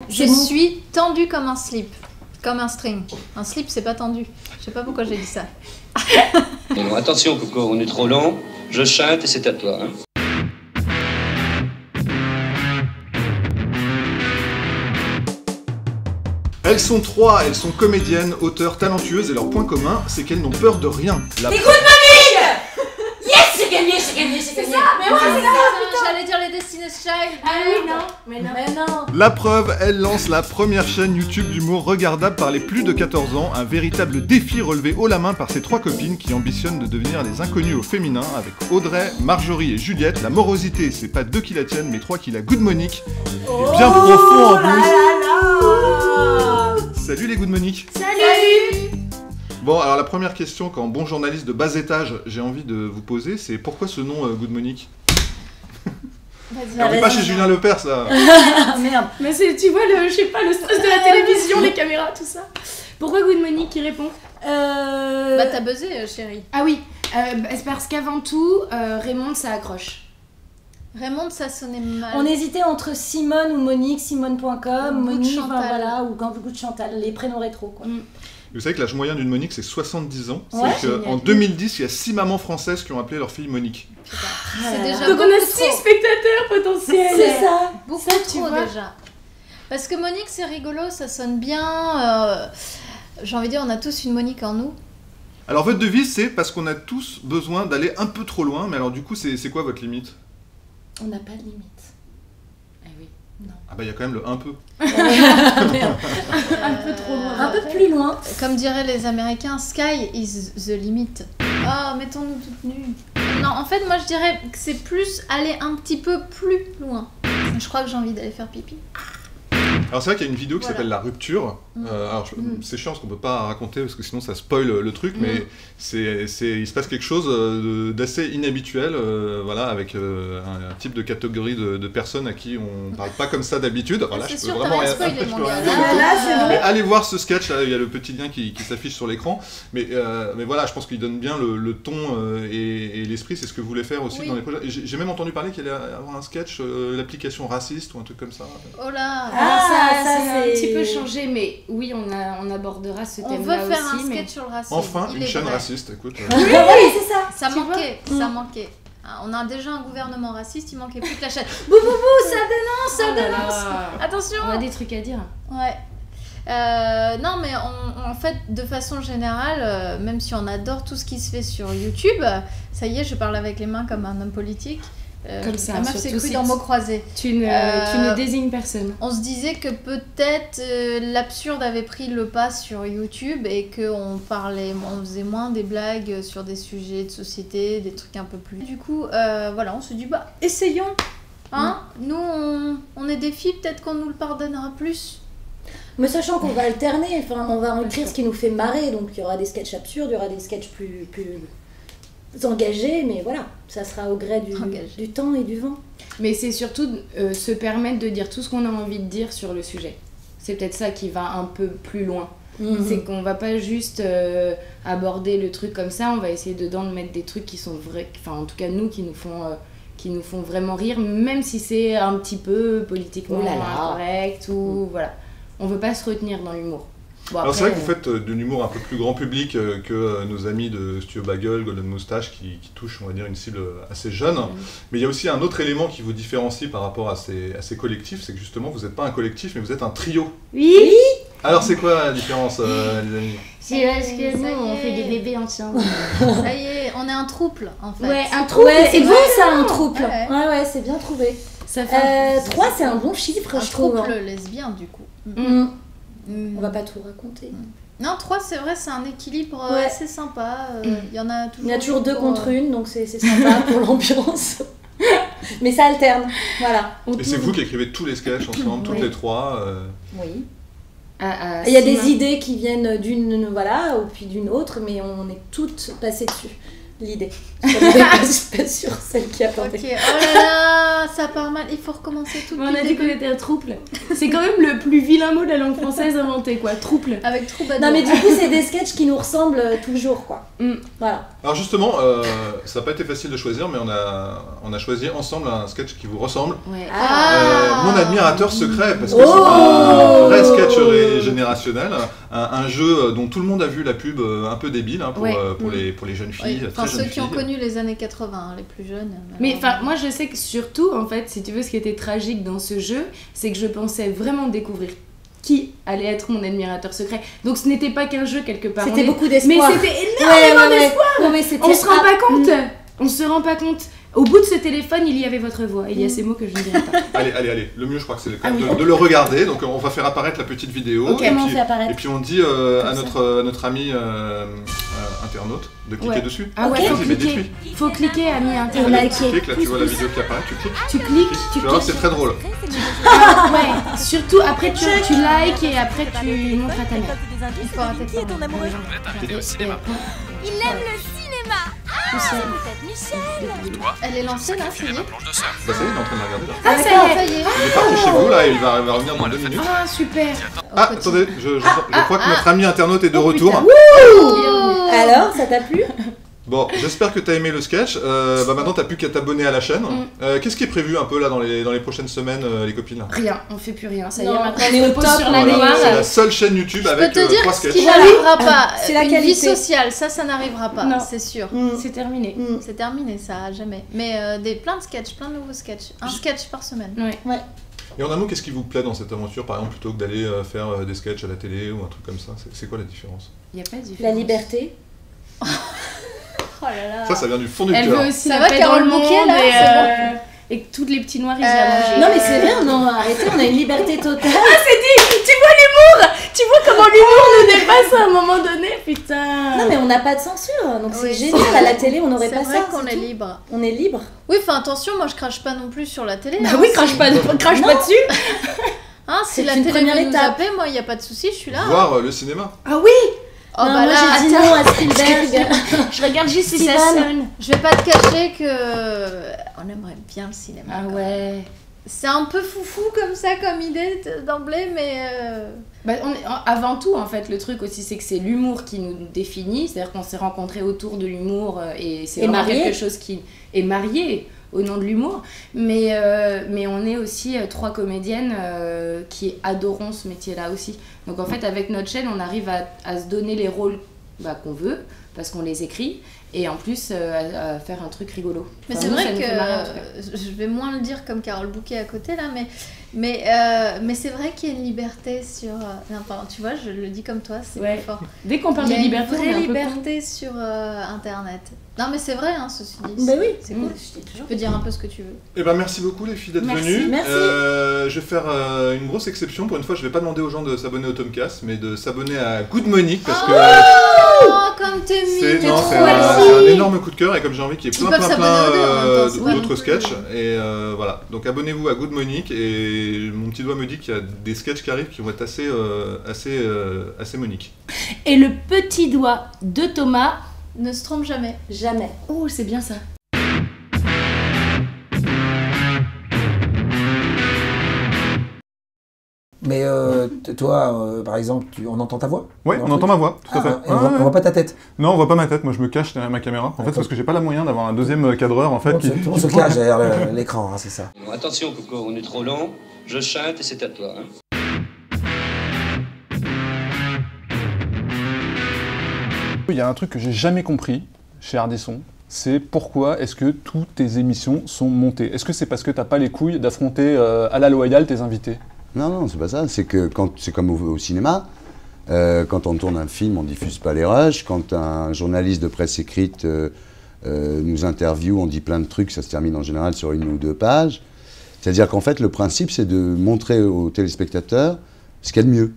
Je suis tendue comme un slip. Comme un string. Un slip, c'est pas tendu. Je sais pas pourquoi j'ai dit ça. Non, attention, Coco, on est trop long. Je chante et c'est à toi. Hein. Elles sont trois, elles sont comédiennes, auteurs, talentueuses et leur point commun, c'est qu'elles n'ont peur de rien. La... Good morning. Yes, c'est gagné, c'est gagné, c'est gagné. Mais moi, c'est ça, j'allais dire les Destiny's Child. Ah oui, non. Mais non. La preuve, elle lance la première chaîne YouTube d'humour regardable par les plus de 14 ans, un véritable défi relevé haut la main par ses trois copines qui ambitionnent de devenir les inconnues au féminin avec Audrey, Marjorie et Juliette. La morosité, c'est pas deux qui la tiennent, mais trois qui la Good Monique. Et bien profond en plus. Salut les Good Monique. Salut. Bon, alors la première question qu'en bon journaliste de bas étage, j'ai envie de vous poser, c'est pourquoi ce nom Good Monique? On n'est pas chez Julien Lepers, là. Merde. Mais c'est, tu vois, je sais pas, le stress de la télévision, les caméras, tout ça. Pourquoi Good Monique qui répond? Bah t'as buzzé, chérie. Ah oui, c'est parce qu'avant tout, Raymond, ça accroche. Raymond, ça sonnait mal. On hésitait entre Simone ou Monique, simone.com, Monique, Chantal. voilà, ou Goût de Chantal, les prénoms rétro, quoi. Vous savez que l'âge moyen d'une Monique, c'est 70 ans. Ouais, c'est qu'en 2010, il y a 6 mamans françaises qui ont appelé leur fille Monique. C'est déjà Donc on beaucoup a trop. 6 spectateurs potentiels. C'est ça. Beaucoup Ça, tu trop vois. déjà. Parce que Monique, c'est rigolo, ça sonne bien. J'ai envie de dire, on a tous une Monique en nous. Alors votre devise, c'est parce qu'on a tous besoin d'aller un peu trop loin. Mais alors du coup, c'est quoi votre limite? On n'a pas de limite. Ah oui. Ah bah il y a quand même le un peu. Un peu trop loin. Un peu plus loin. Comme diraient les Américains, sky is the limit. Oh, mettons-nous toutes nues. Non, en fait, moi je dirais que c'est plus aller un petit peu plus loin. Je crois que j'ai envie d'aller faire pipi. Alors c'est vrai qu'il y a une vidéo qui Voilà. s'appelle La Rupture. C'est chiant parce qu'on peut pas raconter parce que sinon ça spoil le truc, mais il se passe quelque chose d'assez inhabituel, voilà, avec un type de catégorie de personnes à qui on parle pas comme ça d'habitude. Voilà, C'est je sûr, peux t'as vraiment rien rien, spoilé, je mon peux gars. rien dire. Ah, là, c'est bon. Mais allez voir ce sketch, là, il y a le petit lien qui s'affiche sur l'écran. Mais voilà, je pense qu'il donne bien le ton et l'esprit, c'est ce que vous voulez faire aussi Oui. dans les projets. Et j'ai même entendu parler qu'il allait avoir un sketch, l'application raciste ou un truc comme ça. Oh là. Alors ça ça, c'est un c'est- petit peu changé, mais oui, on abordera ce On thème-là veut faire aussi. un mais... sketch sur le racisme. Enfin, Il une est chaîne vrai. raciste, écoute. Oui, c'est ça. Ça Tu manquait, vois ça manquait. Ah, on a déjà un gouvernement raciste, il manquait plus que la chaîne. Bouh bouh bouh, ça dénonce, ça Oh là dénonce. là. Attention. On a des trucs à dire. Ouais. Non, mais en fait, de façon générale, même si on adore tout ce qui se fait sur YouTube, ça y est, je parle avec les mains comme un homme politique. Comme ça, La meuf sur s'est tout crue site. dans mots croisés. Tu ne désignes personne. On se disait que peut-être l'absurde avait pris le pas sur YouTube et qu'on faisait moins des blagues sur des sujets de société, des trucs un peu plus. Du coup, voilà, on se dit, bah, essayons. Hein Nous, on est des filles, peut-être qu'on nous le pardonnera plus. Mais sachant qu'on va alterner, enfin, on va écrire ce qui nous fait marrer, donc il y aura des sketchs absurdes, il y aura des sketchs plus engagés, mais voilà, ça sera au gré du temps et du vent. Mais c'est surtout se permettre de dire tout ce qu'on a envie de dire sur le sujet. C'est peut-être ça qui va un peu plus loin. C'est qu'on va pas juste aborder le truc comme ça, on va essayer dedans de mettre des trucs qui sont vrais, enfin en tout cas nous qui nous font vraiment rire, même si c'est un petit peu politiquement Oh là là. incorrect ou voilà. On veut pas se retenir dans l'humour. Bon, Alors c'est après, vrai que vous faites de l'humour un peu plus grand public que nos amis de Studio Bagel, Golden Moustache, qui touchent, on va dire, une cible assez jeune. Mais il y a aussi un autre élément qui vous différencie par rapport à ces collectifs, c'est que justement vous n'êtes pas un collectif, mais vous êtes un trio. Oui. Alors c'est quoi la différence, les amis? C'est parce que Ça nous y on est. fait des bébés ensemble. Ça y est, on est un trouble, en fait. Ouais, un trouble. Ouais, c'est bon vrai. ça, un trouble. Ouais. Ouais, c'est bien trouvé. Ça fait 3, c'est un bon chiffre, Un je trouve. trouble lesbien, du coup. On va pas tout raconter. Non, 3, c'est vrai, c'est un équilibre Ouais. assez sympa. Il y en a toujours. Il y a toujours 2 pour, contre 1, donc c'est sympa pour l'ambiance. Mais ça alterne, voilà. Et c'est vous qui écrivez tous les sketchs ensemble, toutes Oui. les trois. Oui. à Il y a des Simone. idées qui viennent d'une, voilà, ou puis d'une autre, mais on est toutes passées dessus. l'idée. Je suis pas sûre celle qui a tenté. Ok, oh là là, ça part mal, il faut recommencer tout. On a dit qu'on était un trouble. C'est quand même le plus vilain mot de la langue française inventé, quoi. Trouble. Avec troubadour. Non mais du coup c'est des sketchs qui nous ressemblent toujours quoi. Voilà. Alors justement, ça n'a pas été facile de choisir, mais on a choisi ensemble un sketch qui vous ressemble. Ouais. Mon admirateur secret, parce que c'est un vrai sketch générationnel, un jeu dont tout le monde a vu la pub un peu débile hein, pour les jeunes filles, oui. très jeunes ceux filles. qui ont connu les années 80, hein, les plus jeunes. Mais enfin, moi je sais que surtout, en fait, si tu veux, ce qui était tragique dans ce jeu, c'est que je pensais vraiment découvrir qui allait être mon admirateur secret. Donc ce n'était pas qu'un jeu quelque part. C'était beaucoup d'espoir. Mais c'était énormément d'espoir. Non, mais c'était On se rend pas compte. On se rend pas compte. Au bout de ce téléphone, il y avait votre voix. Il y a ces mots que je ne dirai pas. Allez. Le mieux, je crois que c'est de le regarder. Donc, on va faire apparaître la petite vidéo. Okay. Et puis, on dit à notre ami internaute de cliquer dessus. Ah ouais, faut cliquer, ami internaute. Tu cliques, là, tu vois la vidéo qui apparaît, tu cliques. Tu vois, c'est très drôle. Ouais, surtout après, tu likes et après, tu montres à ta mère. Il faut arrêter de faire ton amoureux. Il est au cinéma. Il aime le cinéma. Michel. Elle est lancée là, c'est ma planche de surf. Bah, ça y est, il est en train de la regarder là. Ah, ça y est. y est. Il est parti chez vous là, et il va revenir dans 2 minutes. Ah, super. Ah, attendez, je crois que notre ami internaute est de retour. Alors, ça t'a plu? Bon, j'espère que t'as aimé le sketch. Maintenant, t'as plus qu'à t'abonner à la chaîne. Qu'est-ce qui est prévu un peu là dans les prochaines semaines, les copines? Rien, on fait plus rien. Ça y est, Non, maintenant on est on au se pose top, sur la voilà. noire. C'est la seule chaîne YouTube Je avec peux te dire 3 ce sketchs. qui n'arrivera pas. C'est la Une qualité. vie sociale, ça n'arrivera pas, Non. c'est sûr. C'est terminé. C'est terminé, ça, jamais. Mais plein de sketchs, plein de nouveaux sketchs. Un sketch par semaine. Ouais. Et en un mot, qu'est-ce qui vous plaît dans cette aventure, par exemple, plutôt que d'aller faire des sketchs à la télé ou un truc comme ça? C'est quoi la différence? Il n'y a pas de différence. La liberté. Oh là là. Ça vient du fond du Elle cœur. veut aussi Ça la va, paix dans Carole le monde Bouquet, là, et que tous les petits noirs ils aient à manger. Non mais c'est vrai, non, arrêtez, on a une liberté totale. Tu vois l'humour. Tu vois comment l'humour nous dépasse à un moment donné, putain. Non mais on n'a pas de censure, donc Oui, c'est génial. À la télé, on n'aurait C'est pas vrai ça. qu'on c'est est tout. libre. On est libre. Oui, enfin attention, moi je crache pas non plus sur la télé. Bah hein, oui, si- crache pas dessus. Hein, si C'est la une télé première veut nous étape. appeler, moi il n'y a pas de souci, je suis là. Voir le cinéma. Ah oui. Oh Non, bah moi là, j'ai dit non à Spielberg. Je regarde juste si Steven. ça sonne. je vais pas te cacher que on aimerait bien le cinéma. Ah quand même. ouais. C'est un peu foufou comme ça, comme idée d'emblée, mais Bah, avant tout, en fait, le truc aussi, c'est que c'est l'humour qui nous définit. C'est-à-dire qu'on s'est rencontrés autour de l'humour et c'est Et vraiment mariés. quelque chose qui est marié au nom de l'humour. Mais on est aussi 3 comédiennes qui adorons ce métier-là aussi. Donc en fait, avec notre chaîne, on arrive à se donner les rôles qu'on veut, parce qu'on les écrit, et en plus à faire un truc rigolo. Mais Enfin, c'est nous, vrai ça nous fait marrer, en tout cas. que je vais moins le dire comme Carole Bouquet à côté là, mais c'est vrai qu'il y a une liberté sur. Non, pardon, tu vois, je le dis comme toi, c'est Ouais. plus fort. Dès qu'on parle Il y de a une liberté, on est vraie un peu con. liberté sur Internet. Non, mais c'est vrai, hein, ceci dit. Bah oui. C'est cool. Tu peux dire un peu ce que tu veux. Eh ben merci beaucoup les filles d'être Merci. venues. Merci. Je vais faire une grosse exception. Pour une fois, je vais pas demander aux gens de s'abonner au Tomcast, mais de s'abonner à Good Monique parce que Oh, comme t'es c'est mignon. c'est un énorme coup de cœur et comme j'ai envie qu'il y ait Ils plein peuvent s'abonner aux deux, en même temps, c'est pas d'autres non plus- sketchs et voilà. Donc abonnez-vous à Good Monique et mon petit doigt me dit qu'il y a des sketchs qui arrivent qui vont être assez Monique. Et le petit doigt de Thomas. Ne se trompe jamais. Jamais. Oh, c'est bien ça. Mais toi, par exemple, on entend ta voix? Ouais, dans on le entend truc ma voix, tout à fait. Et on voit pas ta tête? Non, on voit pas ma tête, moi je me cache derrière ma caméra. En fait, parce que j'ai pas la moyen d'avoir un deuxième cadreur en fait Tout le monde se cache derrière l'écran, hein, c'est ça. Bon, attention, Coco, on est trop lent. Je chante et c'est à toi. Hein. Il y a un truc que j'ai jamais compris chez Ardisson, c'est pourquoi est-ce que toutes tes émissions sont montées? Est-ce que c'est parce que t'as pas les couilles d'affronter à la loyale tes invités? Non, c'est pas ça. C'est que c'est comme au cinéma. Quand on tourne un film, on diffuse pas les rushs. Quand un journaliste de presse écrite nous interviewe, on dit plein de trucs, ça se termine en général sur 1 ou 2 pages. C'est-à-dire qu'en fait, le principe, c'est de montrer aux téléspectateurs ce qu'il y a de mieux.